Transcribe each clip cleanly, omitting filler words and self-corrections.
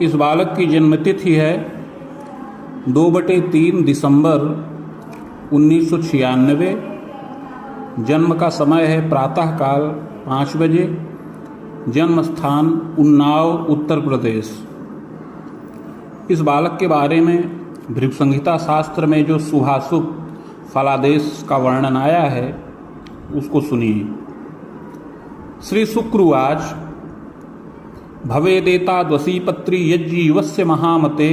इस बालक की जन्मतिथि है 2/3 दिसंबर 1996। जन्म का समय है प्रातःकाल 5 बजे। जन्म स्थान उन्नाव, उत्तर प्रदेश। इस बालक के बारे में भृगु संहिता शास्त्र में जो शुभाशुभ फलादेश का वर्णन आया है उसको सुनिए। श्री शुक्रवाच भवेदेता द्वसीपत्री यज्जीवस्य महामते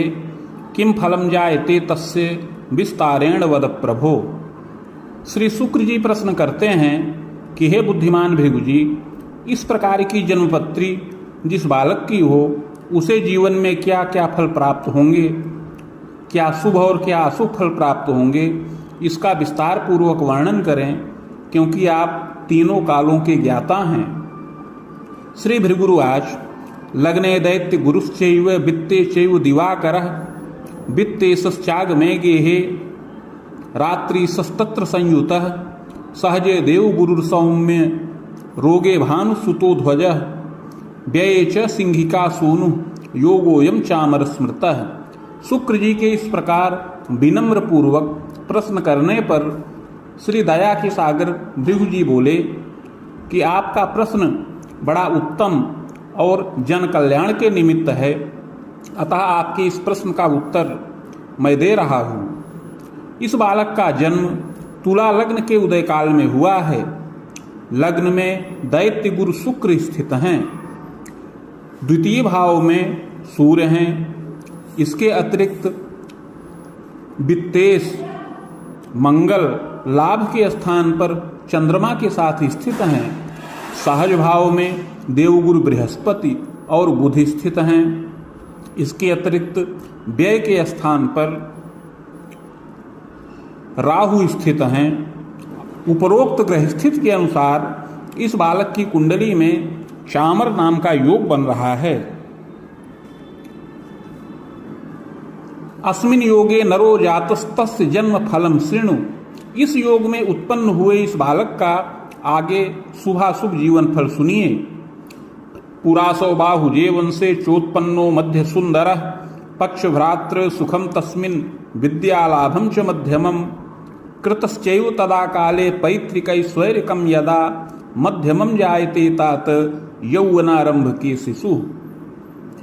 किम फलम जायते तस्य विस्तारेण वद प्रभो। श्री शुक्र जी प्रश्न करते हैं कि हे बुद्धिमान भृगु जी, इस प्रकार की जन्मपत्री जिस बालक की हो उसे जीवन में क्या क्या फल प्राप्त होंगे, क्या शुभ और क्या अशुभ फल प्राप्त होंगे, इसका विस्तार पूर्वक वर्णन करें, क्योंकि आप तीनों कालों के ज्ञाता हैं। श्री भृगुरुवाच लग्ने दैत्य गुरुश्चैव वित्ते चैव दिवाकरः वित्ते सश्चाग में गेहे रात्रि सस्तत्र संयुतः सहजे देव गुरुर सौम्य रोगे भानु सुतो ध्वजः व्यये च सिंहिका सूनु योगोयम चामर स्मृतः। शुक्र जी के इस प्रकार विनम्र पूर्वक प्रश्न करने पर श्री दया के सागर भृगु जी बोले कि आपका प्रश्न बड़ा उत्तम और जन कल्याण के निमित्त है, अतः आपके इस प्रश्न का उत्तर मैं दे रहा हूँ। इस बालक का जन्म तुला लग्न के उदय काल में हुआ है। लग्न में दैत्य गुरु शुक्र स्थित हैं। द्वितीय भाव में सूर्य हैं। इसके अतिरिक्त वित्तेश मंगल लाभ के स्थान पर चंद्रमा के साथ स्थित हैं। सहज भाव में देवगुरु बृहस्पति और बुध स्थित हैं। इसके अतिरिक्त व्यय के स्थान पर राहु स्थित हैं। उपरोक्त ग्रह स्थिति के अनुसार इस बालक की कुंडली में चामर नाम का योग बन रहा है। अस्मिन योगे नरो जातस्तस्य जन्म फलम शृणु। इस योग में उत्पन्न हुए इस बालक का आगे शुभाशुभ जीवन फल सुनिए। पुरासो बाहुजे वंशे चोत्पन्नो मध्य सुंदर पक्ष भ्रातृ सुखम तस्मिन् विद्यालाभम च मध्यमम कृतश्चैव तदा काले पैतृकैश्वर्यकम यदा मध्यमम जायते तात यौवनारंभ के शिशु।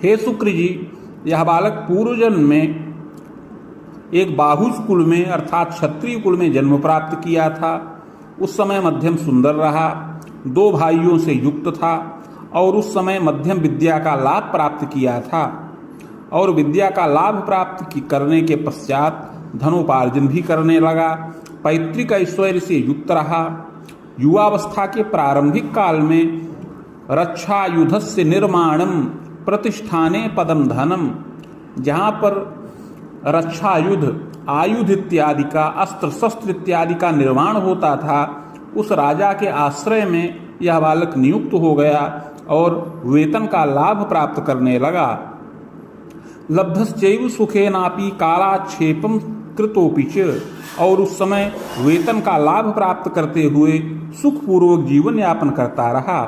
हे शुक्र जी, यह बालक पूर्व जन्म में एक बाहुज कुल में अर्थात क्षत्रिय कुल में जन्म प्राप्त किया था। उस समय मध्यम सुंदर रहा, 2 भाइयों से युक्त था और उस समय मध्यम विद्या का लाभ प्राप्त किया था और विद्या का लाभ प्राप्त करने के पश्चात धनोपार्जन भी करने लगा। पैतृक ऐश्वर्य से युक्त रहा। युवावस्था के प्रारंभिक काल में रक्षायुधस्य निर्माणम प्रतिष्ठाने पदम धनम, जहाँ पर रक्षायुध आयुध इत्यादि का अस्त्र शस्त्र इत्यादि का निर्माण होता था, उस राजा के आश्रय में यह बालक नियुक्त हो गया और वेतन का लाभ प्राप्त करने लगा। लब्धश्चैव सुखेनापि कालाक्षेपम कृतोपि च, और उस समय वेतन का लाभ प्राप्त करते हुए सुखपूर्वक जीवन यापन करता रहा।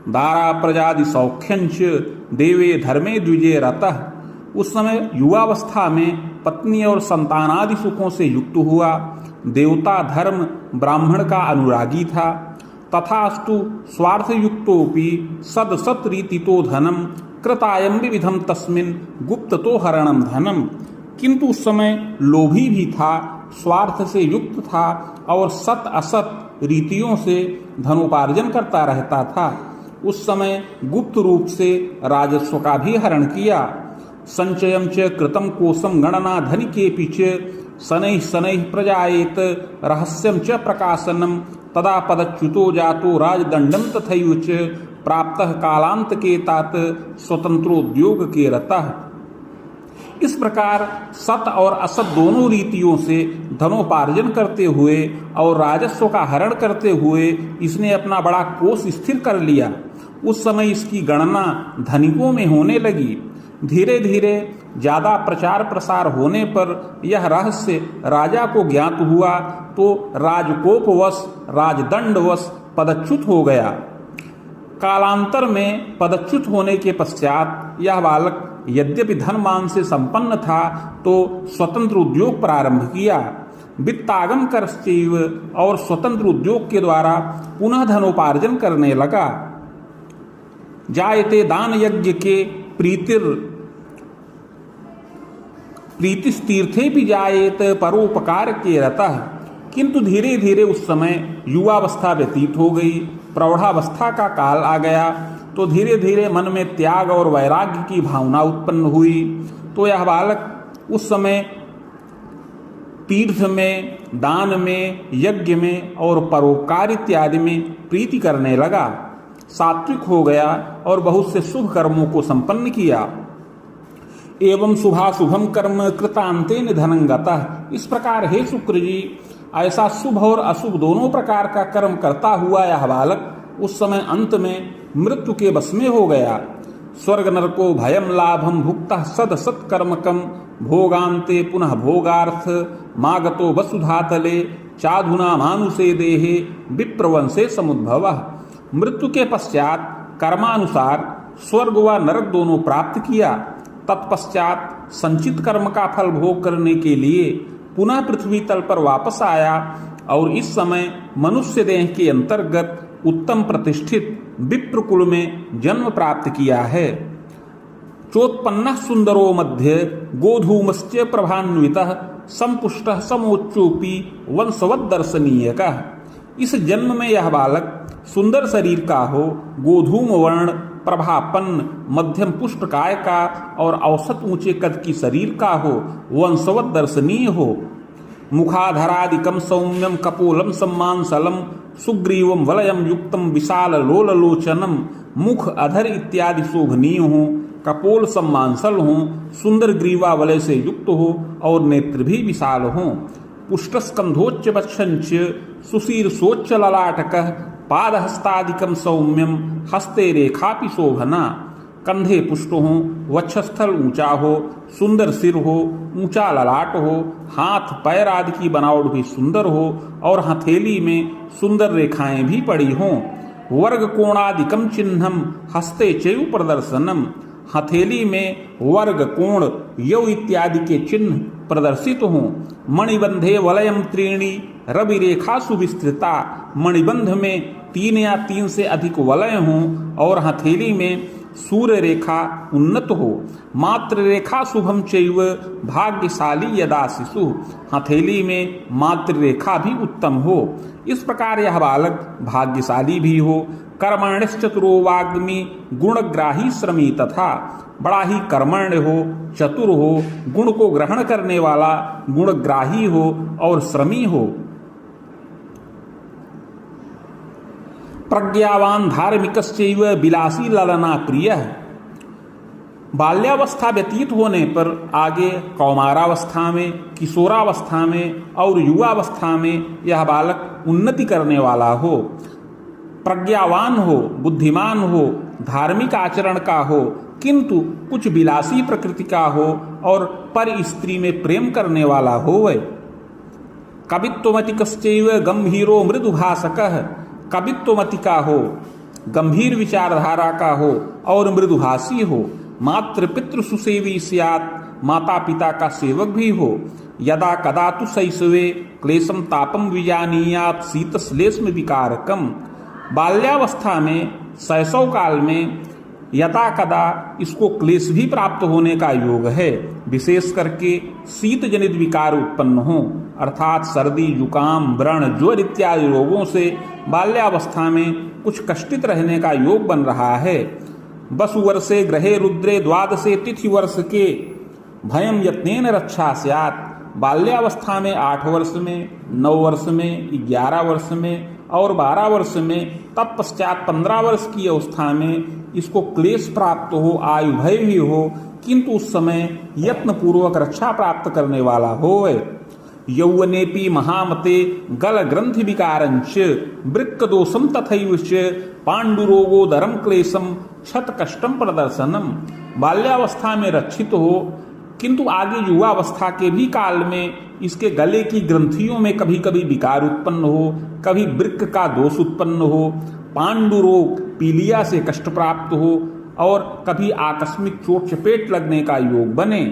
दारा प्रजादि सौख्यंच देवे धर्मे द्विजे रतः। उस समय युवावस्था में पत्नी और संतानादि सुखों से युक्त हुआ। देवता धर्म ब्राह्मण का अनुरागी था। तथास्तु स्वार्थ युक्तोपि सद सत रीतितो धनम कृतायम विविधम तस्मिन् गुप्ततो हरणम धनम। किंतु उस समय लोभी भी था, स्वार्थ से युक्त था और सत असत रीतियों से धनोपार्जन करता रहता था। उस समय गुप्त रूप से राजस्व का भी हरण किया। संचयम च कृतम कोशम गणना धन के पीछे शनैः शनैः प्रजायेत रहस्यम च प्रकाशनम तदा पदच्युतो जातो राजदंडम तथैव च प्राप्तः कालांत के तात स्वतंत्रोद्योग के रतः। इस प्रकार सत और असत दोनों रीतियों से धनोपार्जन करते हुए और राजस्व का हरण करते हुए इसने अपना बड़ा कोष स्थिर कर लिया। उस समय इसकी गणना धनिकों में होने लगी। धीरे धीरे ज्यादा प्रचार प्रसार होने पर यह रहस्य राजा को ज्ञात हुआ तो राजकोपवश राजदंडवश पदच्युत हो गया। कालांतर में पदच्युत होने के पश्चात यह बालक यद्यपि धनमान से संपन्न था तो स्वतंत्र उद्योग प्रारंभ किया। वित्तागम करश्चैव और स्वतंत्र उद्योग के द्वारा पुनः धनोपार्जन करने लगा। जायते दान यज्ञ के प्रीतिस्तीर्थे भी जायेत परोपकार के रतः। किंतु धीरे धीरे उस समय युवावस्था व्यतीत हो गई, प्रौढ़ावस्था का काल आ गया, तो धीरे धीरे मन में त्याग और वैराग्य की भावना उत्पन्न हुई। तो यह बालक उस समय तीर्थ में, दान में, यज्ञ में और परोपकार इत्यादि में प्रीति करने लगा, सात्विक हो गया और बहुत से शुभ कर्मों को संपन्न किया। एवं शुभाशुभम कर्म कृतांतेन धनं गतः। इस प्रकार हे शुक्र जी, ऐसा शुभ और अशुभ दोनों प्रकार का कर्म करता हुआ यह बालक उस समय अंत में मृत्यु के वश में हो गया। स्वर्ग नरको भयम लाभम भुक्तः सद सत्कर्मकम भोगांते पुनः भोगार्थ मागतो वसुधातले चाधुना मानुषे देहे विप्रवंशे समुद्भवः। मृत्यु के पश्चात कर्मानुसार स्वर्ग व नरक दोनों प्राप्त किया। तत्पश्चात संचित कर्म का फल भोग करने के लिए पुनः पृथ्वी तल पर वापस आया और इस समय मनुष्य देह के अंतर्गत उत्तम प्रतिष्ठित विप्र कुल में जन्म प्राप्त किया है। चोत्पन्न सुंदरो मध्य गोधूमश्च प्रभान्वितः संपुष्टः समोच्चोपि वंशवत् दर्शनीयकः। इस जन्म में यह बालक सुंदर शरीर का हो, गोधूम वर्ण, प्रभापन्न, मध्यम पुष्ट काय का और औसत ऊंचे कद की शरीर का हो, वंशवत दर्शनीय हो। मुखाधरादिकम सौम्यम कपोलम सम्मानसलम सुग्रीवम वलयम युक्तम विशाल लोललोचनम। मुख, अधर इत्यादि शोभनीय हो, कपोल सम्मानसल हो, सुंदर ग्रीवा वलय से युक्त हो और नेत्र भी विशाल हो। पुष्टस्कंधोच्च वक्षंच सुशीर्षोच्च ललाटकः पादहस्तादिकम सौम्यम हस्ते रेखापि शोभना। कंधे पुष्ट हो, वक्षस्थल ऊंचा हो, सुंदर सिर हो, ऊंचा ललाट हो, हाथ पैर आदि की बनावट भी सुंदर हो और हथेली में सुंदर रेखाएं भी पड़ी हों। वर्ग कोणादिकम चिन्हम हस्ते चयु प्रदर्शनम। हथेली में वर्ग, कोण, यौ इत्यादि के चिन्ह प्रदर्शित हों। मणिबंधे वलयम त्रीणि रवि रेखा सुविस्तृता। मणिबंध में 3 या 3 से अधिक वलय हों और हथेली में सूर्य रेखा उन्नत हो। मात्र रेखा शुभम चैव भाग्यशाली यदा शिशु। हथेली में मात्र रेखा भी उत्तम हो। इस प्रकार यह बालक भाग्यशाली भी हो। कर्मण्यश्चतुरो वाग्मी गुणग्राही श्रमी तथा। बड़ा ही कर्मण्य हो, चतुर हो, गुण को ग्रहण करने वाला, गुणग्राही हो और श्रमी हो। प्रज्ञावान धार्मिकश्चैव विलासी ललना प्रिय। बाल्यावस्था व्यतीत होने पर आगे कौमारावस्था में, किशोरावस्था में और युवावस्था में यह बालक उन्नति करने वाला हो, प्रज्ञावान हो, बुद्धिमान हो, धार्मिक आचरण का हो, किंतु कुछ विलासी प्रकृति का हो और पर स्त्री में प्रेम करने वाला हो। वह कवित्वमतिकश्चैव गंभीरो मृदुभाषकः। कवित्वमति का हो, गंभीर विचारधारा का हो और मृदुभाषी हो। मात्र पितृ सुसेवी स्यात्। माता पिता का सेवक भी हो। यदा कदा तु शैशवे क्लेशम तापम विजानीयात् शीतश्लेष्म विकारकम। बाल्यावस्था में, शैशव काल में यदा कदा इसको क्लेश भी प्राप्त होने का योग है, विशेष करके शीत जनित विकार उत्पन्न हो, अर्थात सर्दी, जुकाम, व्रण, ज्वर इत्यादि रोगों से बाल्यावस्था में कुछ कष्टित रहने का योग बन रहा है। वसु वर्षे ग्रहे रुद्रे द्वादशे तिथि वर्ष के भयम यत्नेन रक्षा स्यात्। बाल्यावस्था में 8 वर्ष में, 9 वर्ष में, 11 वर्ष में और 12 वर्ष में, तत्पश्चात 15 वर्ष की अवस्था में इसको क्लेश प्राप्त हो, आयु भय भी हो, किंतु उस समय यत्न पूर्वक रक्षा प्राप्त करने वाला हो। यौवनेपि महामते गल ग्रंथि विकारंच वृक्क दोषम तथैवच पांडुरोगोदरम क्लेशम क्षत कष्टम प्रदर्शनम। बाल्यावस्था में रक्षित हो, किंतु आगे युवावस्था के भी काल में इसके गले की ग्रंथियों में कभी कभी विकार उत्पन्न हो, कभी वृक्क का दोष उत्पन्न हो, पांडु रोग, पीलिया से कष्ट प्राप्त हो, और कभी आकस्मिक चोट चपेट लगने का योग बने।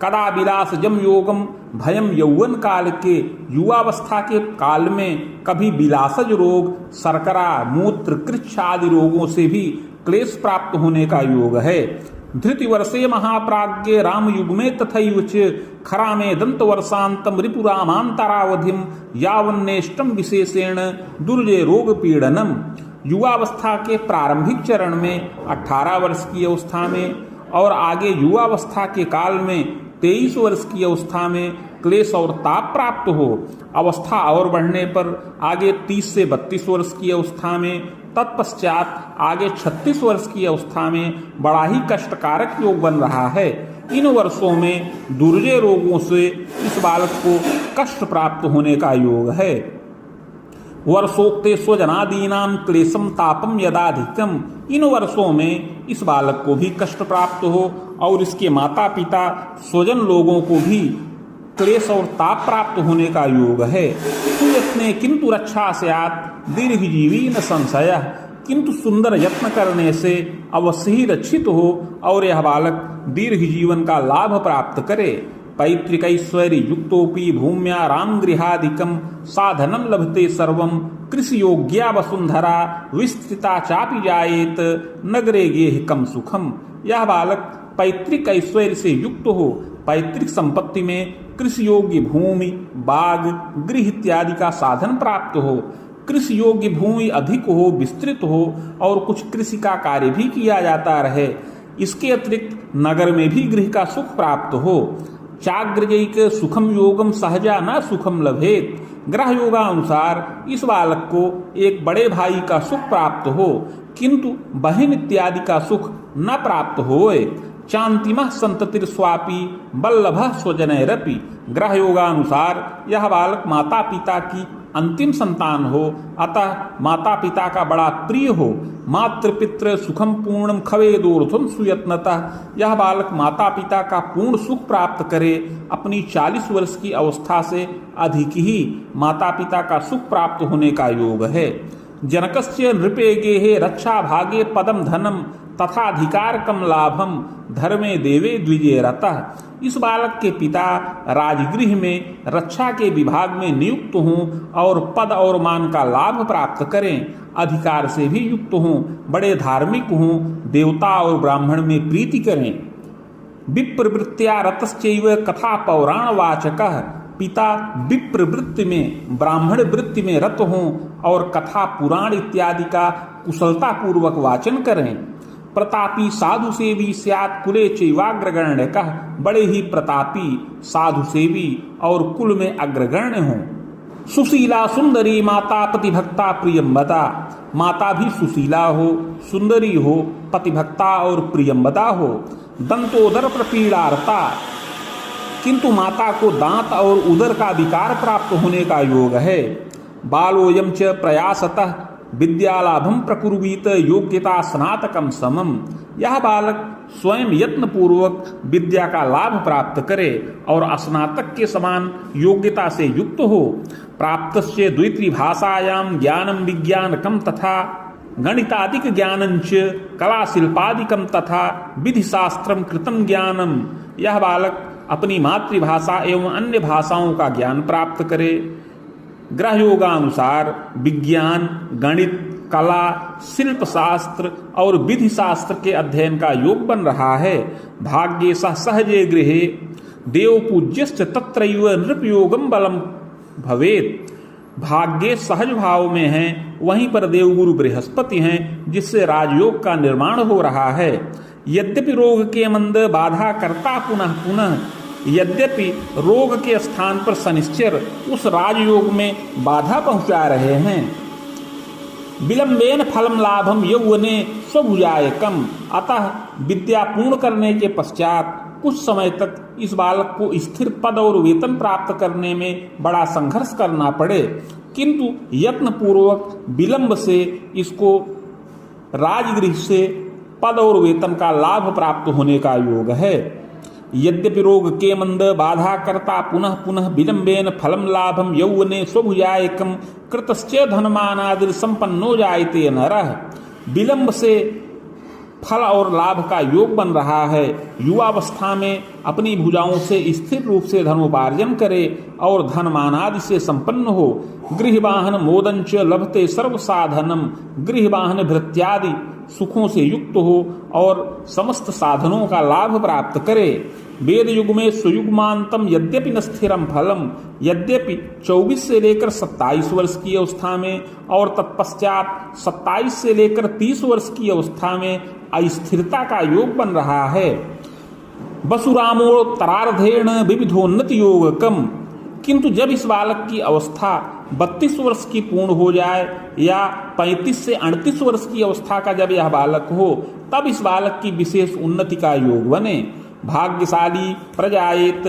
कदा विलास जम योगम भयम यौवन काल के युवावस्था के काल में कभी विलासज रोग, शर्करा, मूत्र, कृच्छ आदि रोगों से भी क्लेश प्राप्त होने का योग है। धृति वर्षे महाप्राज्ञे राम युग में तथैव च खरा में दंत वर्षांतम रिपुरामांतरावधिम यावन्नेष्टम विशेषेण दुर्जय रोग पीड़नम। युवावस्था के प्रारंभिक चरण में 18 वर्ष की अवस्था में और आगे युवावस्था के काल में 23 वर्ष की अवस्था में क्लेश और ताप प्राप्त हो। अवस्था और बढ़ने पर आगे 30 से 32 वर्ष की अवस्था में, तत्पश्चात आगे 36 वर्ष की अवस्था में बड़ा ही कष्टकारक योग बन रहा है। इन वर्षों में दुर्जय रोगों से इस बालक को कष्ट प्राप्त होने का योग है। वर्षोक्ते स्वजनादीनाम क्लेशम तापम यदाधिकम। इन वर्षों में इस बालक को भी कष्ट प्राप्त हो और इसके माता पिता स्वजन लोगों को भी क्लेश और ताप प्राप्त होने का योग है। सुयत्ने किंतु रक्षा स्यात् दीर्घजीवी न संशय। किंतु सुंदर यत्न करने से अवश्य ही रक्षित हो और यह बालक दीर्घ जीवन का लाभ प्राप्त करे। पैतृक ऐश्वर्य युक्तोपि भूम्या राम गृहादिकम साधनम लभते सर्वम कृषि योग्या वसुंधरा विस्तृता चापि जायेत नगरे गेह कम सुखम। यह बालक पैतृक ऐश्वर्य से युक्त हो, पैतृक संपत्ति में कृषि योग्य भूमि, बाग, गृह इत्यादि का साधन प्राप्त हो, कृषि योग्य भूमि अधिक हो, विस्तृत हो और कुछ कृषि का कार्य भी किया जाता रहे। इसके अतिरिक्त नगर में भी गृह का सुख प्राप्त हो। चाग्रजैक सुखम योगम सहजा न सुखम लभेत। ग्रह योगानुसार इस बालक को एक बड़े भाई का सुख प्राप्त हो, किंतु बहन इत्यादि का सुख न प्राप्त होए। चांतिमः संततिर स्वापी बल्लभः स्वजनैरपि। ग्रह योगानुसार यह बालक माता पिता की अंतिम संतान हो, अतः माता पिता का बड़ा प्रिय हो। मातृपितृ सुखम पूर्णम खवेदोर्थम सुयत्नतः। यह बालक माता पिता का पूर्ण सुख प्राप्त करे। अपनी 40 वर्ष की अवस्था से अधिक ही माता पिता का सुख प्राप्त होने का योग है। जनकस्य नृपे गेहे रक्षा भागे पदम धनम तथाधिकार कम लाभम धर्मे देवे द्विजय रतः। इस बालक के पिता राजगृह में रक्षा के विभाग में नियुक्त हों और पद और मान का लाभ प्राप्त करें, अधिकार से भी युक्त हों, बड़े धार्मिक हों, देवता और ब्राह्मण में प्रीति करें। विप्रवृत्त्या रतश्चैव कथा पौराणवाचकः। पिता विप्रवृत्ति में, ब्राह्मण वृत्ति में रत हों और कथा पुराण इत्यादि का कुशलता पूर्वक वाचन करें। प्रतापी साधु सेवी स्यात् कुले चैवाग्रगण्य कह। बड़े ही प्रतापी, साधु सेवी और कुल में अग्रगण्य हों। सुशीला सुंदरी माता पतिभक्ता प्रियम्बदा। माता भी सुशीला हो, सुंदरी हो, पतिभक्ता और प्रियम्बदा हो। दंतोदर प्रपीड़ार्ता। किंतु माता को दांत और उदर का विकार प्राप्त होने का योग है। बालोयम च प्रयासतः विद्यालाभम प्रकुर्वीत योग्यता स्नातकम समम। यह बालक स्वयं यत्न पूर्वक विद्या का लाभ प्राप्त करे और स्नातक के समान योग्यता से युक्त हो। प्राप्तस्य द्वितीय भाषायाम ज्ञानम विज्ञानकम तथा गणितादिक ज्ञानंच कला शिल्पादिकम तथा विधि शास्त्रम कृतम ज्ञानम। यह बालक अपनी मातृभाषा एवं अन्य भाषाओं का ज्ञान प्राप्त करे। ग्रह योगानुसार विज्ञान, गणित, कला, शिल्प शास्त्र और विधि शास्त्र के अध्ययन का योग बन रहा है। भाग्ये सह सहजे गृहे देव पूज्यश्च तत्रैव नृप योगम बलम भवेत। भाग्य सहज भाव में है, वहीं पर देवगुरु बृहस्पति हैं, जिससे राजयोग का निर्माण हो रहा है। यद्यपि रोग के मंद बाधा करता पुनः पुनः। यद्यपि रोग के स्थान पर शनिश्चर उस राजयोग में बाधा पहुंचा रहे हैं। विलंबेन फलम लाभम यौवने स्वभुजायकम। अतः विद्या पूर्ण करने के पश्चात कुछ समय तक इस बालक को स्थिर पद और वेतन प्राप्त करने में बड़ा संघर्ष करना पड़े, किंतु यत्न पूर्वक विलंब से इसको राजगृह से पद और वेतन का लाभ प्राप्त होने का योग है। यद्यपि रोग के मंद बाधा करता पुनः पुनः विलंबेन फलम लाभम यौवने स्वभुजायकम कृतश्च धनमानादि संपन्नो जायते नरः। विलंब से फल और लाभ का योग बन रहा है। युवावस्था में अपनी भुजाओं से स्थिर रूप से धनोपार्जन करे और धनमानादि से संपन्न हो। गृहवाहन मोदंच लभते सर्व साधनम, गृहवाहन भृत्यादि सुखों से युक्त हो और समस्त साधनों का लाभ प्राप्त करे। वेद युग में सुयुग्मांतम यद्यपि न स्थिरम फलम, यद्यपि 24 से लेकर 27 वर्ष की अवस्था में और तत्पश्चात 27 से लेकर 30 वर्ष की अवस्था में अस्थिरता का योग बन रहा है। वसुरामोत्तरार्धेण विविधोन्नति योगकम, किंतु जब इस बालक की अवस्था 32 वर्ष की पूर्ण हो जाए या 35 से 38 वर्ष की अवस्था का जब यह बालक हो, तब इस बालक की विशेष उन्नति का योग बने। भाग्यशाली प्रजाएत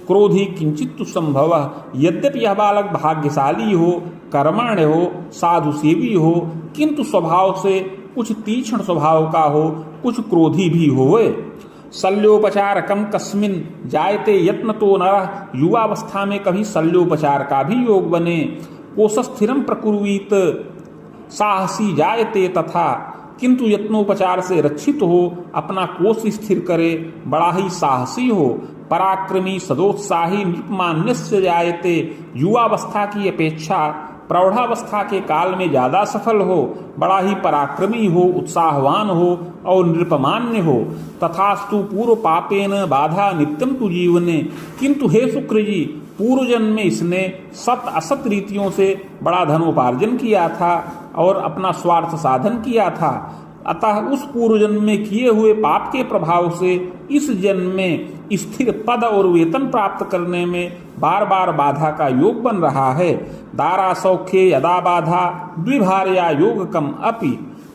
क्रोधी किंचित संभव, यद्यपि यह बालक भाग्यशाली हो, कर्मण्य हो, साधु सेवी हो, किंतु स्वभाव से कुछ तीक्ष्ण स्वभाव का हो, कुछ क्रोधी भी होवे। शल्योपचारकम कस्मिन जायते यत्न तो नरः, युवावस्था में कभी शल्योपचार का भी योग बने। कोशस्थिरम प्रकुर्वीत साहसी जायते तथा, किंतु यत्नोपचार से रक्षित हो, अपना कोश स्थिर करे, बड़ा ही साहसी हो। पराक्रमी सदोत्साही नृपमान्यस्य जायते, युवावस्था की अपेक्षा प्रौढ़ावस्था के काल में ज्यादा सफल हो, बड़ा ही पराक्रमी हो, उत्साहवान हो और नृपमान्य हो। तथास्तु पूर्व पापेन बाधा नित्यम तु जीवने, किंतु हे शुक्र जी, पूर्व जन्म में इसने सत असत रीतियों से बड़ा धनोपार्जन किया था और अपना स्वार्थ साधन किया था। अतः उस पूर्व जन्म में किए हुए पाप के प्रभाव से इस जन्म में स्थिर पद और वेतन प्राप्त करने में बार बार बाधा का योग बन रहा है। दारा सौख्ये यदा बाधा द्विभार्या योग कम अपि,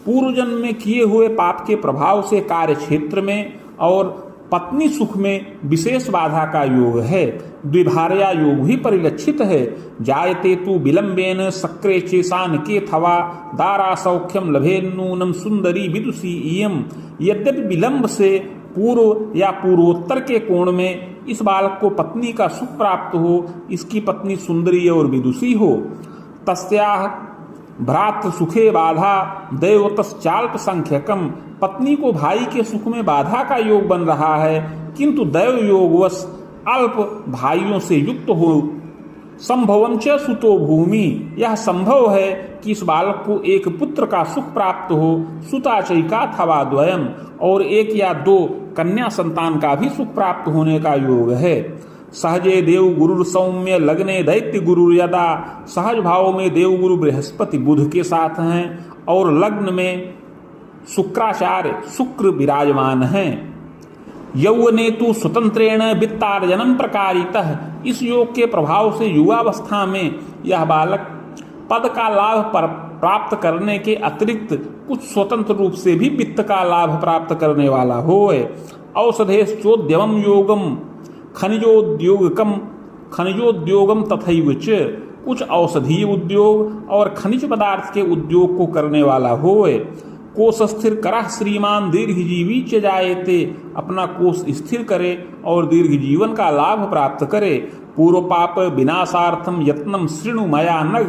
पूर्व जन्म में किए हुए पाप के प्रभाव से कार्य क्षेत्र में और पत्नी सुख में विशेष बाधा का योग है। द्विभार्या योग भी परिलक्षित है। जायते तु विलंबेन सक्रे चेसान के थवा, दारा सौख्यम लभे नूनम सुंदरी विदुषी इयम, यद्यपि विलंब से पूर्व या पूर्वोत्तर के कोण में इस बालक को पत्नी का सुख प्राप्त हो, इसकी पत्नी सुंदरी और विदुषी हो। तस्याह भ्रातृ सुखे बाधा दैवतश्चाल्प संख्यकम, पत्नी को भाई के सुख में बाधा का योग बन रहा है, किंतु दैव योगवश अल्प भाइयों से युक्त हो। संभवम च सुतो भूमि, यह संभव है कि इस बालक को एक पुत्र का सुख प्राप्त हो, सुताचयिका थवा द्वयम, और एक या दो कन्या संतान का भी सुख प्राप्त होने का योग है। सहजे देव गुरु सौम्य लग्ने दैत्य गुरु यदा, सहज भाव में देव गुरु बृहस्पति बुध के साथ हैं और लग्न में शुक्राचार्य शुक्र विराजमान हैं। यौवने तु स्वतंत्रेण वित्तार्जनम प्रकारितः, इस योग के प्रभाव से युवावस्था में यह बालक पद का लाभ प्राप्त करने के अतिरिक्त कुछ स्वतंत्र रूप से भी वित्त का लाभ प्राप्त करने वाला होए। औषधेश्चोद्यमम योगम खनिजोद्योगकम, खनिजोद्योगम तथैव च, कुछ औषधीय उद्योग और खनिज पदार्थ के उद्योग को करने वाला होए। कोश स्थिर करह श्रीमान दीर्घजीवी च जायते, अपना कोश स्थिर करे और दीर्घ जीवन का लाभ प्राप्त करे। पूर्व पाप विनाशार्थम यत्नम शृणु मया नघ,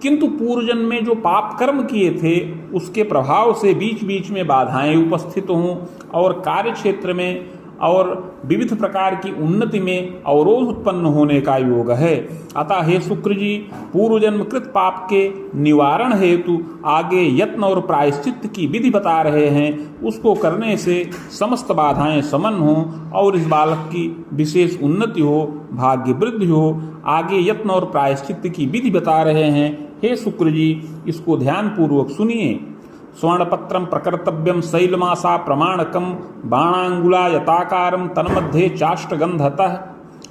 किंतु पूर्व जन्म में जो पाप कर्म किए थे उसके प्रभाव से बीच बीच में बाधाएं उपस्थित हों और कार्य क्षेत्र में और विविध प्रकार की उन्नति में अवरोध उत्पन्न होने का योग है। अतः हे शुक्र जी, पूर्व जन्म कृत पाप के निवारण हेतु आगे यत्न और प्रायश्चित्त की विधि बता रहे हैं। उसको करने से समस्त बाधाएं समन हो और इस बालक की विशेष उन्नति हो, भाग्य वृद्धि हो। आगे यत्न और प्रायश्चित्त की विधि बता रहे हैं। हे शुक्र जी, इसको ध्यान पूर्वक सुनिए। स्वर्णपत्रम प्रकर्तव्यम शैलमासा प्रमाणकम, बाणांगुला यताकारम तन्मध्ये चाष्टगंधतः,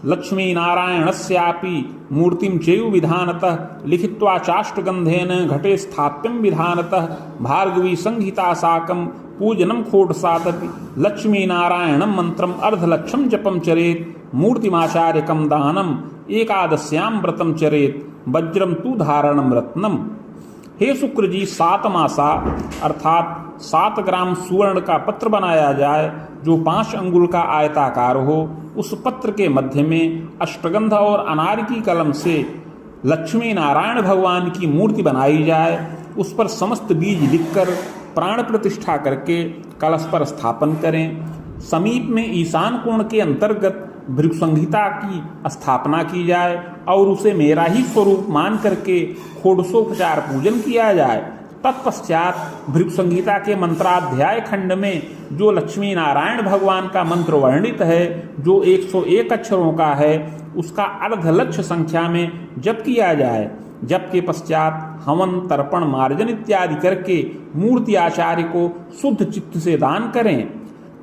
लक्ष्मी नारायणस्यापि मूर्तिम चेयु विधानतः, लिखित्वा चाष्टगंधेन घटे स्थाप्यम विधानतः, भार्गवी संहिता साकम पूजनम खोटसातपि, लक्ष्मी नारायणम मंत्रम अर्धलक्षम जपम चरेत, मूर्तिमाचार्यकम दानम एकादश्याम व्रतम चरेत, वज्रम तु धारणम रत्नम। हे शुक्र जी, 7 मासा अर्थात 7 ग्राम सुवर्ण का पत्र बनाया जाए जो 5 अंगुल का आयताकार हो। उस पत्र के मध्य में अष्टगंध और अनार की कलम से लक्ष्मी नारायण भगवान की मूर्ति बनाई जाए। उस पर समस्त बीज लिखकर प्राण प्रतिष्ठा करके कलश पर स्थापन करें। समीप में ईशान कोण के अंतर्गत भृगुसंहिता की स्थापना की जाए और उसे मेरा ही स्वरूप मान करके षोडशोपचार पूजन किया जाए। तत्पश्चात भृगुसंहिता के मंत्राध्याय खंड में जो लक्ष्मी नारायण भगवान का मंत्र वर्णित है, जो 101 अक्षरों का है, उसका अर्ध लक्ष्य संख्या में जप किया जाए। जप के पश्चात हवन, तर्पण, मार्जन इत्यादि करके मूर्ति आचार्य को शुद्ध चित्त से दान करें।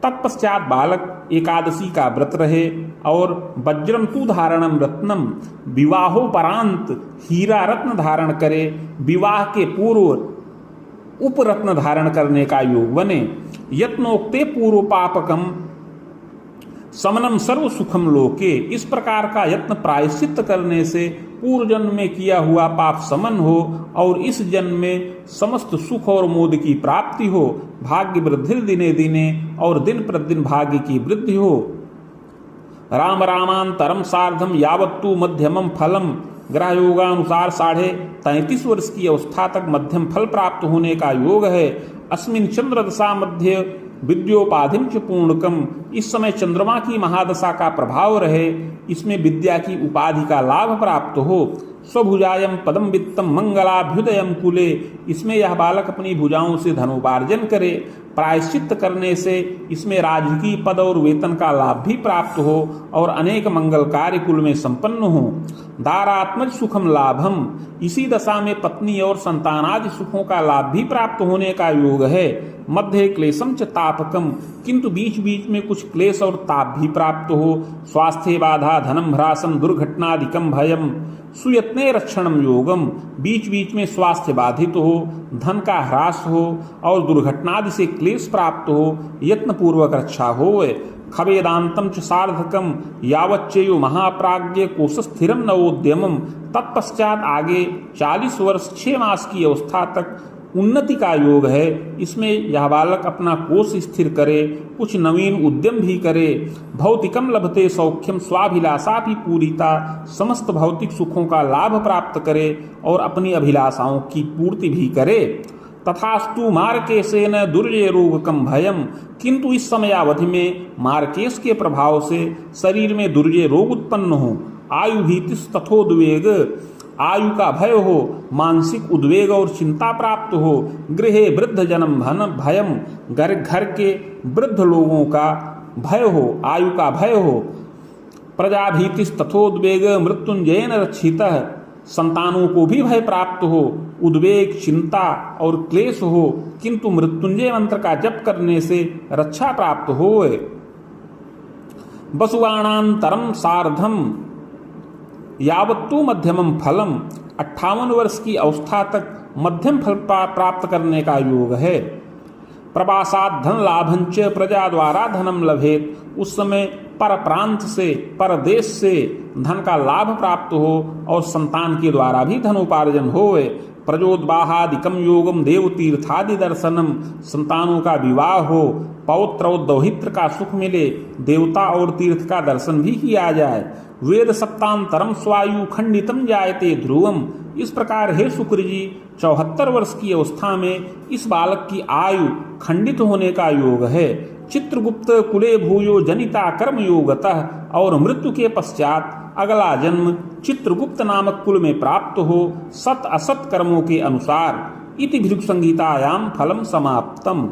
तत्पश्चात बालक एकादशी का व्रत रहे और वज्रम तु धारणम रत्नम, विवाहोपरांत हीरा रत्न धारण करे। विवाह के पूर्व उपरत्न धारण करने का योग बने। यत्नोक्ते पूर्व पापकम समनम सर्व सुखम लोके, इस प्रकार का यत्न प्रायश्चित करने से पूर्व जन्म में किया हुआ पाप समन हो और इस जन्म में समस्त सुख और मोद की प्राप्ति हो। भाग्य वृद्धि दिने दिने और दिन प्रतिदिन भाग्य की वृद्धि हो। राम रामांतरम सार्धम यावत्तु मध्यमम फलम, ग्रह योगानुसार 33.5 वर्ष की अवस्था तक मध्यम फल प्राप्त होने का योग है। अस्मिन चंद्र दशा मध्य विद्योपाधिम च पूर्णकम, इस समय चंद्रमा की महादशा का प्रभाव रहे, इसमें विद्या की उपाधि का लाभ प्राप्त हो। स्वभुजायम पदम वित्तम मंगलाभ्युदयम कुले, इसमें यह बालक अपनी भुजाओं से धनोपार्जन करे। प्रायश्चित करने से इसमें राजकीय पद और वेतन का लाभ भी प्राप्त हो और अनेक मंगल कार्य कुल में संपन्न हो। दारात्मज सुखम लाभम, इसी दशा में पत्नी और संतानादि सुखों का लाभ भी प्राप्त होने का योग है। मध्य क्लेशम च तापकम, किंतु बीच बीच में कुछ क्लेश और ताप भी प्राप्त हो। स्वास्थ्य बाधा, धनम भ्रासम, दुर्घटनादिकम भयम, सुयत्ने रक्षणम योगम, बीच बीच में स्वास्थ्य बाधित हो, धन का ह्रास हो और दुर्घटनादि से क्लेश प्राप्त हो, यत्न पूर्वक रक्षा होवे। खवेदांतम च सार्धकम यावच्चेयो महाप्राज्ञ कोश स्थिरम नवोद्यमम, तत्पश्चात आगे 40 वर्ष 6 मास की अवस्था तक उन्नति का योग है। इसमें यह बालक अपना कोष स्थिर करे, कुछ नवीन उद्यम भी करे। भौतिकम लभते सौख्यम स्वाभिलाषा भी पूरिता, समस्त भौतिक सुखों का लाभ प्राप्त करे और अपनी अभिलाषाओं की पूर्ति भी करे। तथास्तु मार्केशेन दुर्जय रोगकम भयम, किंतु इस समयावधि में मार्केश के प्रभाव से शरीर में दुर्जय रोग उत्पन्न हो। आयु भीतिस तथोद्वेग, आयु का भय हो, मानसिक उद्वेग और चिंता प्राप्त हो। गृहे वृद्ध जन्म धन भयम, घर के वृद्ध लोगों का भय हो, आयु का भय हो। प्रजाभीतिस तथोद्वेग मृत्युंजयन रक्षितः, संतानों को भी भय प्राप्त हो, उद्वेग, चिंता और क्लेश हो, किंतु मृत्युंजय मंत्र का जप करने से रक्षा प्राप्त होए। वसुवाणांतरम सार्धम यावत्तु मध्यमम फलम, 58 वर्ष की अवस्था तक मध्यम फल प्राप्त करने का योग है। प्रवासात धन लाभंच प्रजा द्वारा धनम लभेत, उस समय पर प्रांत से, परदेश से धन का लाभ प्राप्त हो और संतान के द्वारा भी धनोपार्जन होवे। प्रजोद्वाहादिकम योगम देव तीर्थादि दर्शनम, संतानों का विवाह हो, पौत्र और दौहित्र का सुख मिले, देवता और तीर्थ का दर्शन भी किया जाए। वेद सप्तांतरम स्वायु खंडितम जायते ध्रुवम, इस प्रकार हे शुक्र जी 74 वर्ष की अवस्था में इस बालक की आयु खंडित होने का योग है। चित्रगुप्त कुले भूयो जनिता कर्म योगतः, और मृत्यु के पश्चात अगला जन्म चित्रगुप्त नामक कुल में प्राप्त हो, सत असत कर्मों के अनुसार। इति भृगुसंहितायाम फलम समाप्तम।